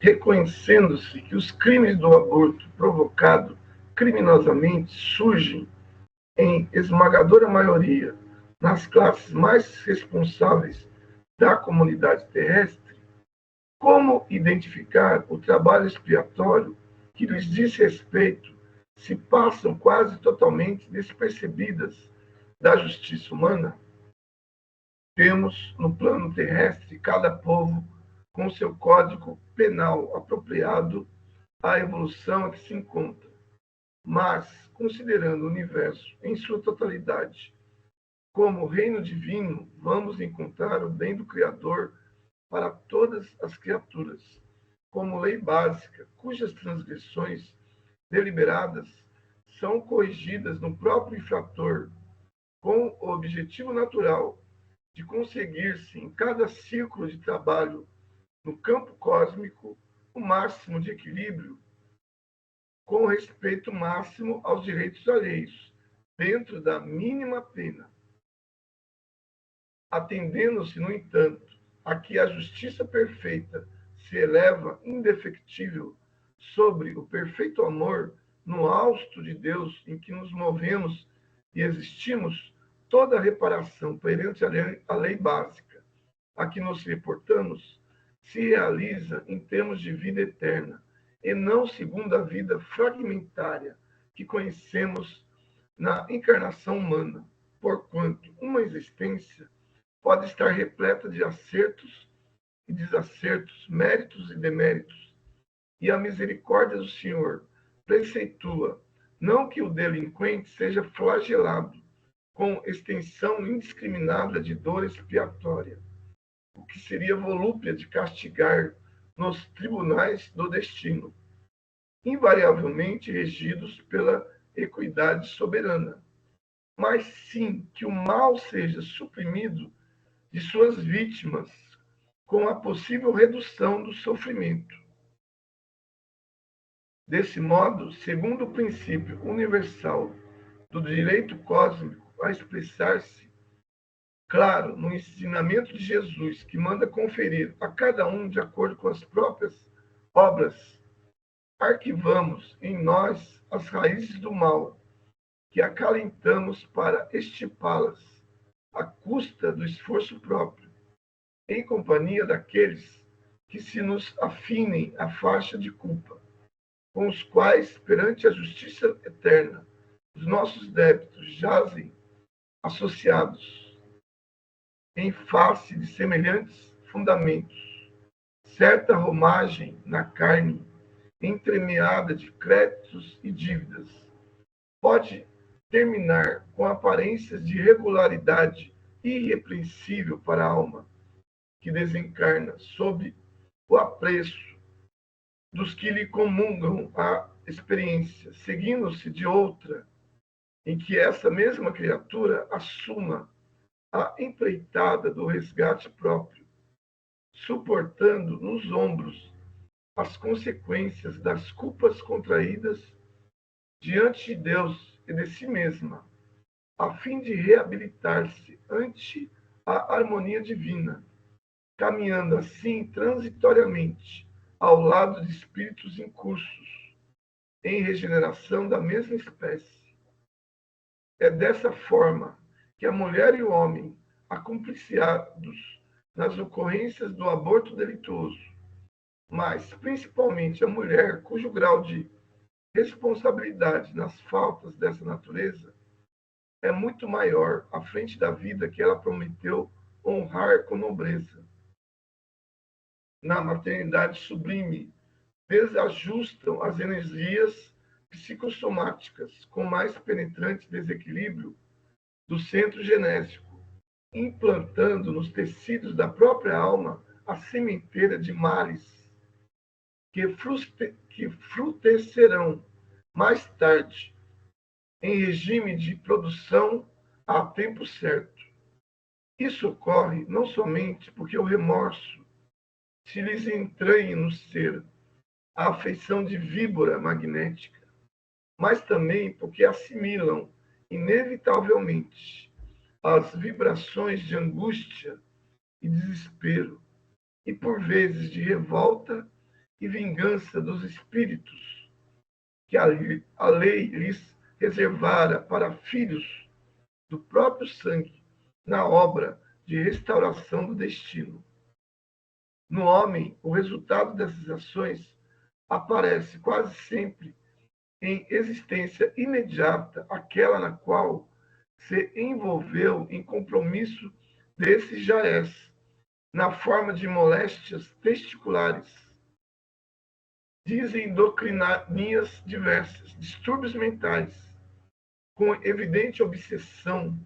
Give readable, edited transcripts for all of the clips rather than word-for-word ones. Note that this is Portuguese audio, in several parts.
reconhecendo-se que os crimes do aborto provocado criminosamente surgem em esmagadora maioria nas classes mais responsáveis da comunidade terrestre, como identificar o trabalho expiatório que lhes diz respeito se passam quase totalmente despercebidas da justiça humana? Temos, no plano terrestre, cada povo com seu código penal apropriado à evolução em que se encontra. Mas, considerando o universo em sua totalidade como reino divino, vamos encontrar o bem do Criador para todas as criaturas, como lei básica, cujas transgressões deliberadas são corrigidas no próprio infrator, com o objetivo natural de conseguir-se em cada círculo de trabalho no campo cósmico o máximo de equilíbrio, com respeito máximo aos direitos alheios, dentro da mínima pena. Atendendo-se, no entanto, a que a justiça perfeita se eleva indefectível sobre o perfeito amor no hausto de Deus em que nos movemos e existimos, toda a reparação perante a lei básica a que nos reportamos se realiza em termos de vida eterna, e não segundo a vida fragmentária que conhecemos na encarnação humana, porquanto uma existência pode estar repleta de acertos e desacertos, méritos e deméritos, e a misericórdia do Senhor preceitua não que o delinquente seja flagelado com extensão indiscriminada de dor expiatória, o que seria volúpia de castigar nos tribunais do destino, invariavelmente regidos pela equidade soberana, mas sim que o mal seja suprimido de suas vítimas com a possível redução do sofrimento. Desse modo, segundo o princípio universal do direito cósmico a expressar-se, claro, no ensinamento de Jesus, que manda conferir a cada um de acordo com as próprias obras, arquivamos em nós as raízes do mal, que acalentamos para extirpá-las, à custa do esforço próprio, em companhia daqueles que se nos afinem à faixa de culpa, com os quais, perante a justiça eterna, os nossos débitos jazem associados em face de semelhantes fundamentos. Certa romagem na carne, entremeada de créditos e dívidas, pode terminar com aparências de regularidade irrepreensível para a alma, que desencarna sob o apreço dos que lhe comungam a experiência, seguindo-se de outra, em que essa mesma criatura assuma a empreitada do resgate próprio, suportando nos ombros as consequências das culpas contraídas diante de Deus e de si mesma, a fim de reabilitar-se ante a harmonia divina, caminhando assim transitoriamente ao lado de espíritos incursos em regeneração da mesma espécie. É dessa forma que a mulher e o homem, acompliciados nas ocorrências do aborto delituoso, mas principalmente a mulher, cujo grau de responsabilidade nas faltas dessa natureza é muito maior à frente da vida que ela prometeu honrar com nobreza. Na maternidade sublime, desajustam as energias psicossomáticas com mais penetrante desequilíbrio do centro genésico, implantando nos tecidos da própria alma a sementeira de males que frutecerão mais tarde em regime de produção a tempo certo. Isso ocorre não somente porque o remorso se lhes entranhe no ser a afeição de víbora magnética, mas também porque assimilam inevitavelmente as vibrações de angústia e desespero, e por vezes de revolta e vingança dos espíritos que a lei lhes reservara para filhos do próprio sangue na obra de restauração do destino. No homem, o resultado dessas ações aparece quase sempre em existência imediata, aquela na qual se envolveu em compromisso desses jaés, na forma de moléstias testiculares, desendocrinanias diversas, distúrbios mentais, com evidente obsessão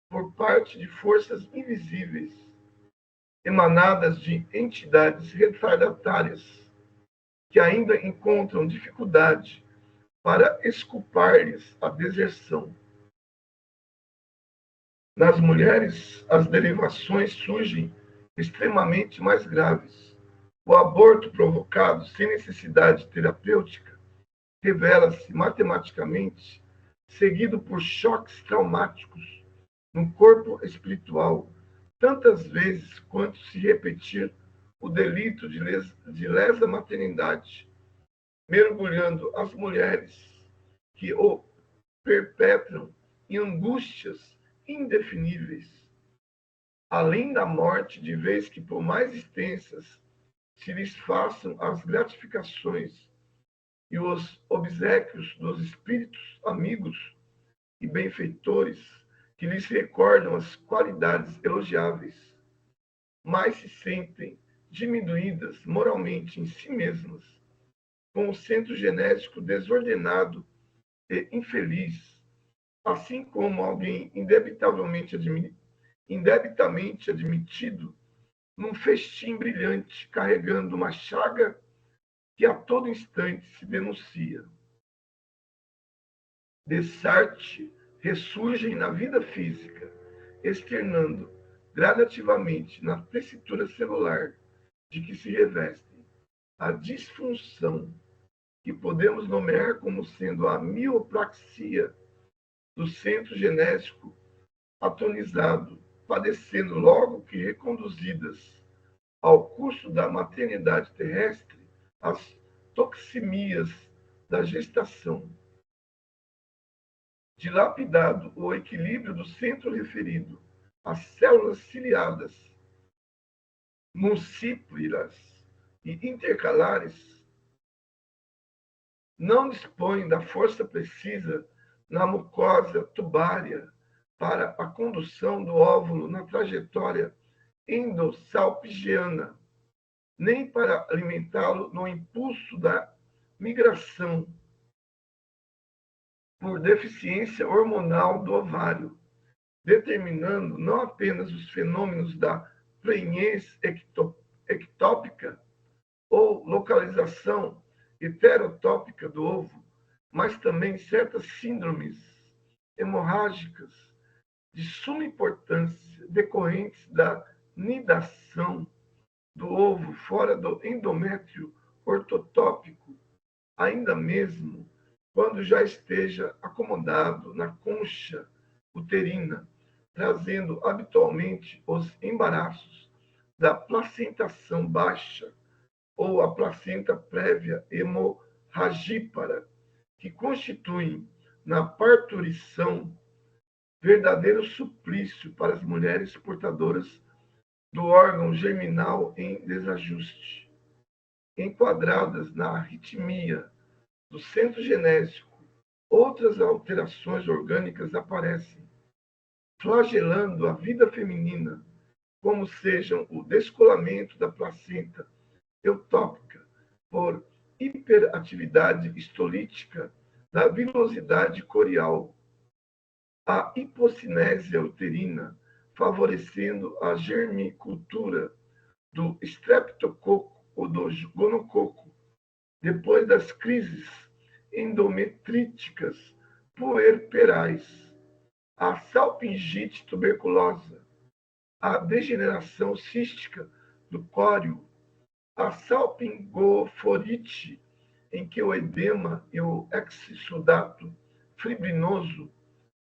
por parte de forças invisíveis, emanadas de entidades retardatárias, que ainda encontram dificuldade para exculpar-lhes a deserção. Nas mulheres, as derivações surgem extremamente mais graves. O aborto provocado sem necessidade terapêutica revela-se matematicamente seguido por choques traumáticos no corpo espiritual, tantas vezes quanto se repetir o delito de lesa maternidade, mergulhando as mulheres que o perpetram em angústias indefiníveis, além da morte, de vez que por mais extensas se lhes façam as gratificações e os obséquios dos espíritos amigos e benfeitores que lhes recordam as qualidades elogiáveis, mais se sentem diminuídas moralmente em si mesmas, com o centro genético desordenado e infeliz, assim como alguém indebitamente admitido num festim brilhante, carregando uma chaga que a todo instante se denuncia. Dessarte ressurgem na vida física, externando gradativamente na tessitura celular de que se revestem a disfunção que podemos nomear como sendo a miopraxia do centro genético atonizado, padecendo logo que reconduzidas ao curso da maternidade terrestre as toxemias da gestação. Dilapidado o equilíbrio do centro referido, as células ciliadas, multíplas e intercalares não dispõem da força precisa na mucosa tubária para a condução do óvulo na trajetória endossalpigiana, nem para alimentá-lo no impulso da migração por deficiência hormonal do ovário, determinando não apenas os fenômenos da prenhez ectópica ou localização heterotópica do ovo, mas também certas síndromes hemorrágicas de suma importância decorrentes da nidação do ovo fora do endométrio ortotópico, ainda mesmo quando já esteja acomodado na concha uterina, trazendo habitualmente os embaraços da placentação baixa ou a placenta prévia hemorragípara, que constituem, na parturição, verdadeiro suplício para as mulheres portadoras do órgão germinal em desajuste, enquadradas na arritmia do centro genésico. Outras alterações orgânicas aparecem, flagelando a vida feminina, como sejam o descolamento da placenta eutópica por hiperatividade histolítica da vilosidade corial, a hipocinésia uterina, favorecendo a germicultura do streptococo ou do gonococo, depois das crises endometríticas puerperais, a salpingite tuberculosa, a degeneração cística do córeo, a salpingoforite, em que o edema e o exsudato fibrinoso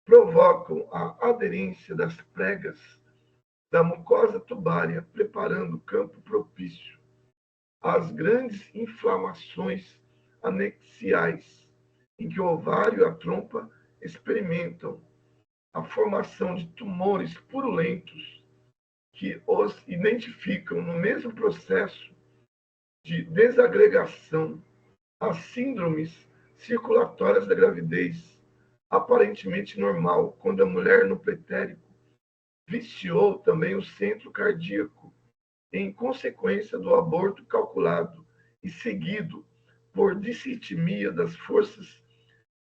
provocam a aderência das pregas da mucosa tubária, preparando o campo propício as grandes inflamações anexiais, em que o ovário e a trompa experimentam a formação de tumores purulentos que os identificam no mesmo processo de desagregação, as síndromes circulatórias da gravidez, aparentemente normal, quando a mulher no pretérito viciou também o centro cardíaco, em consequência do aborto calculado e seguido por disritmia das forças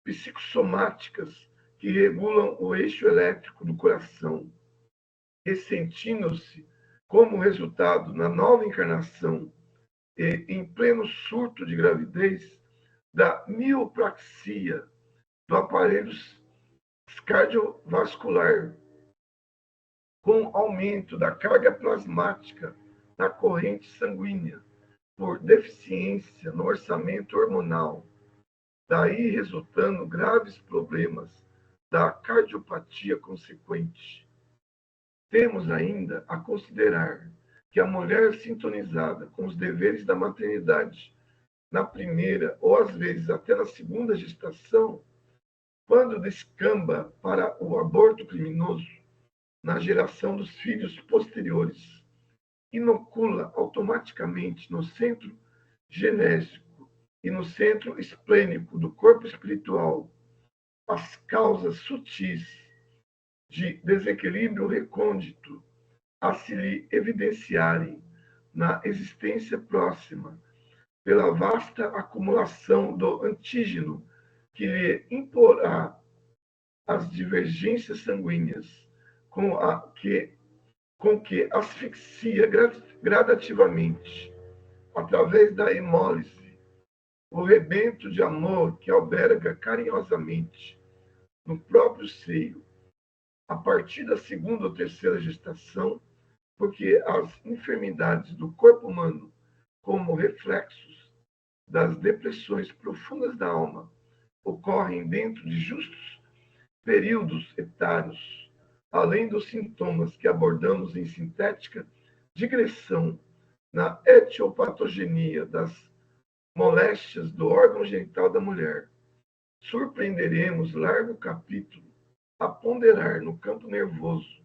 psicossomáticas que regulam o eixo elétrico do coração, ressentindo-se como resultado na nova encarnação e em pleno surto de gravidez da miopraxia do aparelho cardiovascular, com aumento da carga plasmática na corrente sanguínea por deficiência no orçamento hormonal, daí resultando graves problemas da cardiopatia consequente. Temos ainda a considerar que a mulher sintonizada com os deveres da maternidade na primeira ou às vezes até na segunda gestação, quando descamba para o aborto criminoso na geração dos filhos posteriores, inocula automaticamente no centro genésico e no centro esplênico do corpo espiritual as causas sutis de desequilíbrio recôndito a se lhe evidenciarem na existência próxima pela vasta acumulação do antígeno que lhe imporá as divergências sanguíneas com que asfixia gradativamente, através da hemólise, o rebento de amor que alberga carinhosamente no próprio seio, a partir da segunda ou terceira gestação, porque as enfermidades do corpo humano, como reflexos das depressões profundas da alma, ocorrem dentro de justos períodos etários, além dos sintomas que abordamos em sintética digressão na etiopatogenia das moléstias do órgão genital da mulher. Surpreenderemos largo capítulo a ponderar no campo nervoso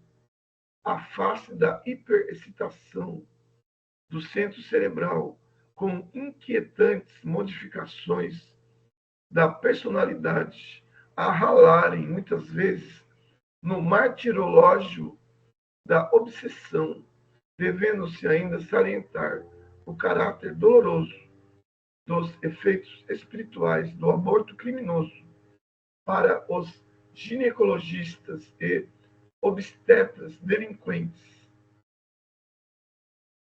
a face da hiperexcitação do centro cerebral com inquietantes modificações da personalidade a ralarem muitas vezes no martirológio da obsessão, devendo-se ainda salientar o caráter doloroso dos efeitos espirituais do aborto criminoso para os ginecologistas e obstetras delinquentes.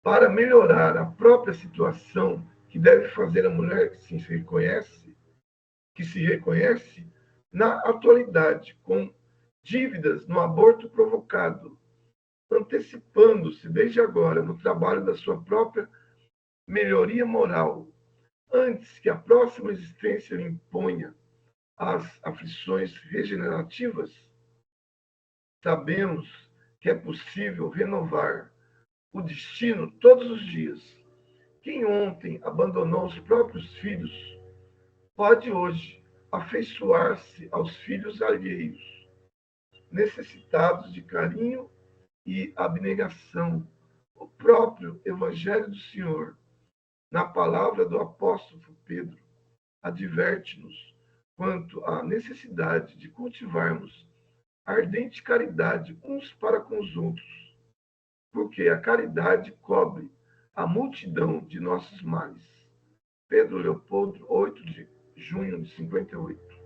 Para melhorar a própria situação que deve fazer a mulher que se reconhece na atualidade com dívidas no aborto provocado, antecipando-se desde agora no trabalho da sua própria melhoria moral, antes que a próxima existência lhe imponha as aflições regenerativas, sabemos que é possível renovar o destino todos os dias. Quem ontem abandonou os próprios filhos, pode hoje afeiçoar-se aos filhos alheios, necessitados de carinho e abnegação. O próprio Evangelho do Senhor, na palavra do apóstolo Pedro, adverte-nos quanto à necessidade de cultivarmos ardente caridade uns para com os outros, porque a caridade cobre a multidão de nossos males. Pedro Leopoldo, 8 de junho de 58.